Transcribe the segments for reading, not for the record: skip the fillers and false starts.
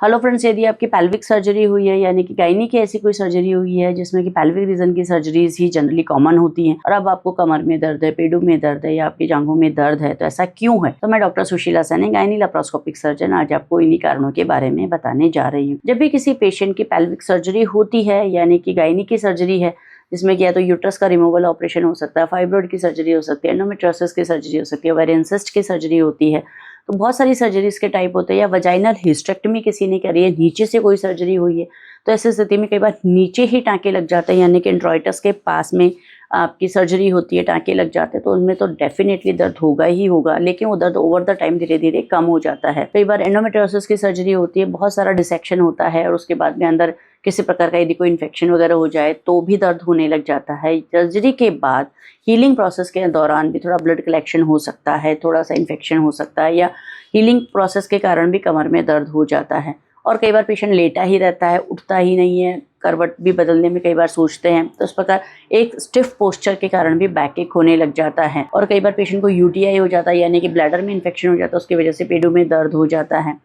Hello friends, यदि आपकी pelvic surgery हुई है यानी कि गायनी की ऐसी कोई सर्जरी हुई है जिसमें कि पेल्विक रीजन की सर्जरीज ही जनरली कॉमन होती हैं और अब आपको कमर में दर्द है, पेडों में दर्द है या आपकी जांघों में दर्द है, तो ऐसा क्यों है? तो मैं doctor Sushila Saini, gynae laparoscopic surgeon, आज आपको इन्हीं कारणों के बारे में बताने जा रही हूँ। जब भी किसी पेशेंट की पेल्विक सर्जरी होती है यानी कि गायनी की सर्जरी है, जिसमें कि या तो यूट्रस का रिमूवल ऑपरेशन हो सकता है, फाइब्रॉइड की सर्जरी हो सकती है, एंडोमेट्रियोसिस की सर्जरी हो सकती है, ओवेरियन सिस्ट की सर्जरी होती है, तो बहुत सारी सर्जरीज के टाइप होते हैं। या वजाइनल हिस्टेक्टमी किसी ने करी है, नीचे से कोई सर्जरी हुई है, तो ऐसी स्थिति में कई बार नीचे ही टाँके लग जाते हैं यानी कि इंट्रॉइटस के पास में आपकी सर्जरी होती है, टाँके लग जाते हैं, तो उनमें तो डेफिनेटली दर्द होगा ही होगा, लेकिन वो दर्द ओवर द टाइम धीरे धीरे कम हो जाता है। कई बार एंडोमेट्रियोसिस की सर्जरी होती है, बहुत सारा डिसेक्शन होता है और उसके बाद में अंदर किसी प्रकार का यदि कोई इन्फेक्शन वगैरह हो जाए तो भी दर्द होने लग जाता है। सर्जरी के बाद हीलिंग प्रोसेस के दौरान भी थोड़ा ब्लड कलेक्शन हो सकता है, थोड़ा सा इन्फेक्शन हो सकता है या हीलिंग प्रोसेस के कारण भी कमर में दर्द हो जाता है। और कई बार पेशेंट लेटा ही रहता है, उठता ही नहीं है, करवट भी बदलने में कई बार सोचते हैं, तो इस प्रकार एक स्टिफ पोस्चर के कारण भी बैक एक होने लग जाता है। और कई बार पेशेंट को यूटीआई हो जाता है यानी कि ब्लैडर में इन्फेक्शन हो जाता है, उसकी वजह से पेडों में दर्द हो जाता है।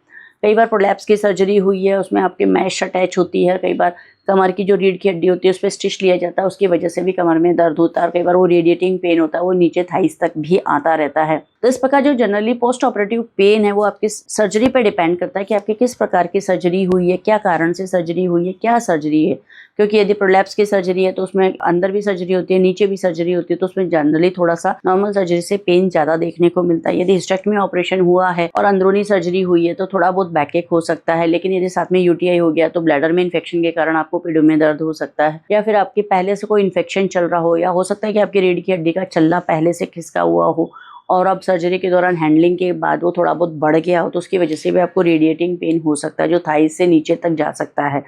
कई बार प्रोलैप्स की सर्जरी हुई है, उसमें आपके मैश अटैच होती है, कई बार कमर की जो रीढ़ की हड्डी होती है उस पर स्टिच लिया जाता है, उसकी वजह से भी कमर में दर्द होता है और कई बार वो रेडिएटिंग पेन होता है, वो नीचे थाइस तक भी आता रहता है। तो इस प्रकार जो जनरली पोस्ट ऑपरेटिव पेन है वो आपकी सर्जरी पे डिपेंड करता है कि आपकी किस प्रकार की सर्जरी हुई है, क्या कारण से सर्जरी हुई है, क्या सर्जरी है। क्योंकि यदि प्रोलैप्स की सर्जरी है तो उसमें अंदर भी सर्जरी होती है, नीचे भी सर्जरी होती है, तो उसमें जनरली थोड़ा सा नॉर्मल सर्जरी से पेन ज्यादा देखने को मिलता है। यदि हिस्टेक्टमी ऑपरेशन हुआ है और अंदरूनी सर्जरी हुई है तो थोड़ा बहुत बैकएक हो सकता है, लेकिन यदि साथ में यूटीआई हो गया तो ब्लैडर में इन्फेक्शन के कारण आपको पेडों में दर्द हो सकता है, या फिर आपके पहले से कोई इन्फेक्शन चल रहा हो, या हो सकता है कि आपकी रीढ़ की हड्डी का छल्ला पहले से खिसका हुआ हो और अब सर्जरी के दौरान हैंडलिंग के बाद वो थोड़ा बहुत बढ़ गया हो, तो उसकी वजह से भी आपको रेडिएटिंग पेन हो सकता है जो थाइस से नीचे तक जा सकता है।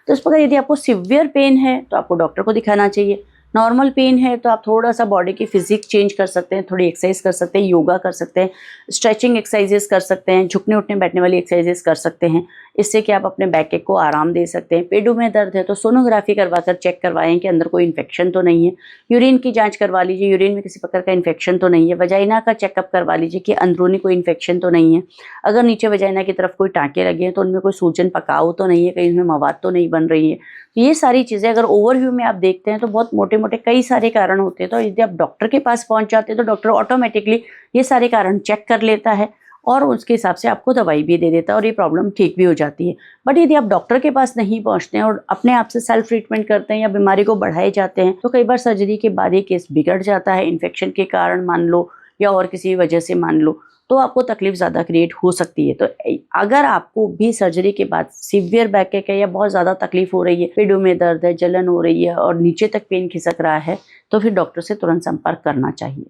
तो इस प्रकार यदि आपको सिवियर पेन है तो आपको डॉक्टर को दिखाना चाहिए। नॉर्मल पेन है तो आप थोड़ा सा बॉडी की फिजिक चेंज कर सकते हैं, थोड़ी एक्सरसाइज कर सकते हैं, योगा कर सकते हैं, स्ट्रेचिंग एक्सरसाइजेस कर सकते हैं, झुकने उठने बैठने वाली एक्सरसाइजेस कर सकते हैं। इससे कि आप अपने बैक एक को आराम दे सकते हैं। पेडों में दर्द है तो सोनोग्राफी करवाकर चेक करवाएं कि अंदर कोई इन्फेक्शन तो नहीं है। यूरिन की जांच करवा लीजिए, यूरिन में किसी प्रकार का इन्फेक्शन तो नहीं है। वजाइना का चेकअप करवा लीजिए कि अंदरूनी कोई इन्फेक्शन तो नहीं है। अगर नीचे वजाइना की तरफ कोई टाँके लगे हैं तो उनमें कोई सूजन पकाव तो नहीं है, कहीं उसमें मवाद तो नहीं बन रही है। ये सारी चीज़ें अगर ओवरव्यू में आप देखते हैं तो बहुत मोटे मोटे कई सारे कारण होते हैं। तो यदि आप डॉक्टर के पास पहुंच जाते हैं तो डॉक्टर ऑटोमेटिकली ये सारे कारण चेक कर लेता है और उसके हिसाब से आपको दवाई भी दे देता है और ये प्रॉब्लम ठीक भी हो जाती है। बट यदि आप डॉक्टर के पास नहीं पहुंचते हैं और अपने आप से सेल्फ ट्रीटमेंट करते हैं या बीमारी को बढ़ाए जाते हैं तो कई बार सर्जरी के बाद ये केस बिगड़ जाता है, इन्फेक्शन के कारण मान लो या और किसी वजह से मान लो, तो आपको तकलीफ ज़्यादा क्रिएट हो सकती है। तो अगर आपको भी सर्जरी के बाद सीवियर बैकएक है या बहुत ज़्यादा तकलीफ हो रही है, पेडों में दर्द है, जलन हो रही है और नीचे तक पेन खिसक रहा है, तो फिर डॉक्टर से तुरंत संपर्क करना चाहिए।